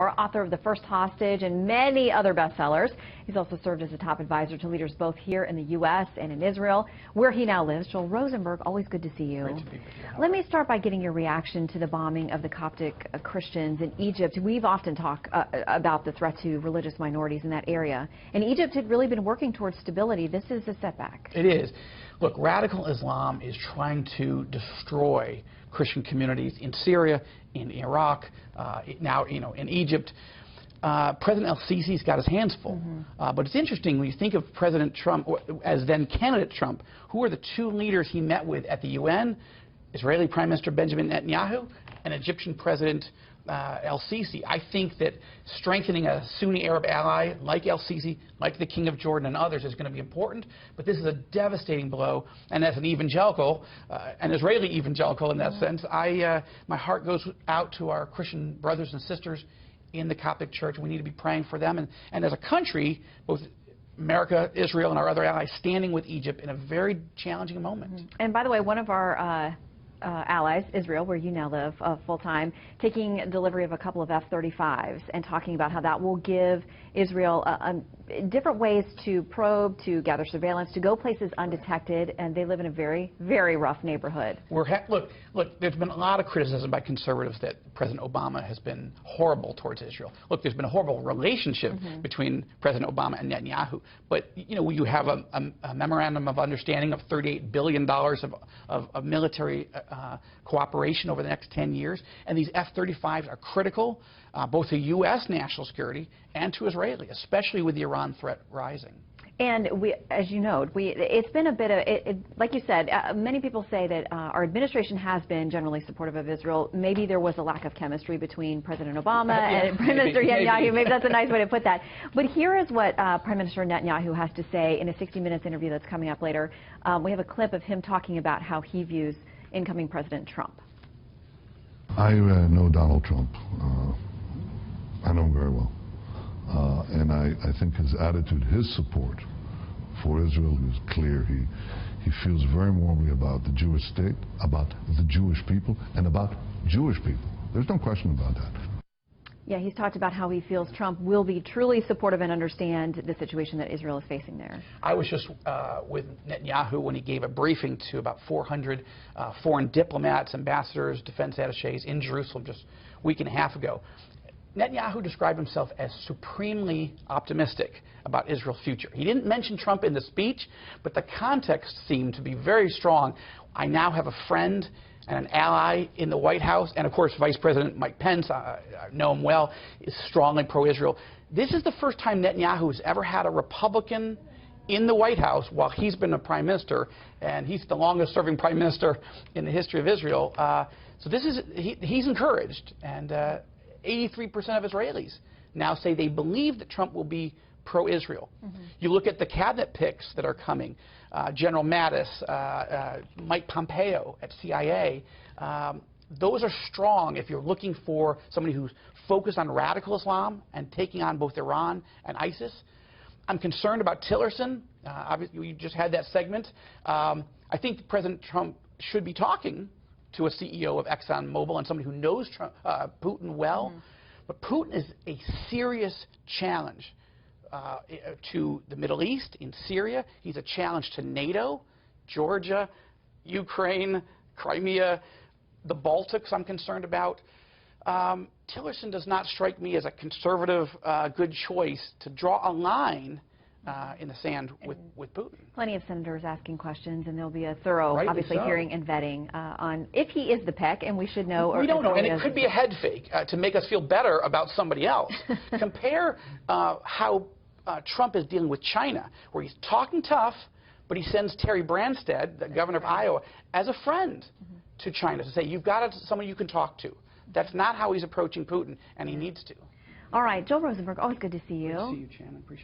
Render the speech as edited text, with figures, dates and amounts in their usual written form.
Author of The First Hostage and many other bestsellers. He's also served as a top advisor to leaders both here in the U.S. and in Israel, where he now lives. Joel Rosenberg, always good to see you. Great to be with you. Let me start by getting your reaction to the bombing of the Coptic Christians in Egypt. We've often talked about the threat to religious minorities in that area, and Egypt had really been working towards stability. This is a setback. It is. Look, radical Islam is trying to destroy Christian communities in Syria, in Iraq, now in Egypt. President El-Sisi's got his hands full. But it's interesting when you think of President Trump, as then candidate Trump, who are the two leaders he met with at the UN? Israeli Prime Minister Benjamin Netanyahu and Egyptian President El-Sisi. I think that strengthening a Sunni Arab ally like El-Sisi, like the King of Jordan and others, is going to be important. But this is a devastating blow. And as an evangelical, an Israeli evangelical in that sense, my heart goes out to our Christian brothers and sisters in the Coptic Church. We need to be praying for them. And as a country, both America, Israel, and our other allies standing with Egypt in a very challenging moment. And by the way, one of our allies, Israel, where you now live full-time, taking delivery of a couple of F-35s and talking about how that will give Israel different ways to probe, to gather surveillance, to go places undetected, and they live in a very, very rough neighborhood. Look, there's been a lot of criticism by conservatives that President Obama has been horrible towards Israel. Look, there's been a horrible relationship between President Obama and Netanyahu, but you have a memorandum of understanding of $38 billion of military cooperation over the next 10 years, and these F-35s are critical both to U.S. national security and to Israeli, especially with the Iran threat rising. And as you know, it's been a bit of, like you said, many people say that our administration has been generally supportive of Israel. Maybe there was a lack of chemistry between President Obama and Prime Minister Netanyahu. Maybe that's a nice way to put that. But here is what Prime Minister Netanyahu has to say in a 60 Minutes interview that's coming up later. We have a clip of him talking about how he views incoming President Trump. I know Donald Trump. I know him very well. And I think his attitude, his support for Israel is clear. He feels very warmly about the Jewish state, about the Jewish people, and about Jewish people. There's no question about that. Yeah, he's talked about how he feels Trump will be truly supportive and understand the situation that Israel is facing there. I was just with Netanyahu when he gave a briefing to about 400 foreign diplomats, ambassadors, defense attachés in Jerusalem just a week and a half ago. Netanyahu described himself as supremely optimistic about Israel's future. He didn't mention Trump in the speech, but the context seemed to be very strong. I now have a friend and an ally in the White House, and of course Vice President Mike Pence, I know him well, is strongly pro-Israel. This is the first time Netanyahu has ever had a Republican in the White House while he's been a prime minister, and he's the longest serving prime minister in the history of Israel. So this is, he's encouraged, and 83% of Israelis now say they believe that Trump will be pro-Israel. You look at the cabinet picks that are coming, General Mattis, Mike Pompeo at CIA, those are strong if you're looking for somebody who's focused on radical Islam and taking on both Iran and ISIS. I'm concerned about Tillerson. Obviously, we just had that segment. I think President Trump should be talking to a CEO of ExxonMobil and somebody who knows Putin well. But Putin is a serious challenge to the Middle East, in Syria. He's a challenge to NATO, Georgia, Ukraine, Crimea, the Baltics I'm concerned about. Tillerson does not strike me as a conservative, good choice to draw a line in the sand with Putin. Plenty of senators asking questions, and there'll be a thorough, obviously, so. hearing and vetting on if he is the peck, and we should know. We don't know, and it could be a head fake to make us feel better about somebody else. Compare how Trump is dealing with China, where he's talking tough, but he sends Terry Branstad, the governor of Iowa, as a friend to China to say, you've got somebody you can talk to. That's not how he's approaching Putin, and he needs to. All right, Joel Rosenberg, always good to see you. Good to see you, Chan. I appreciate it.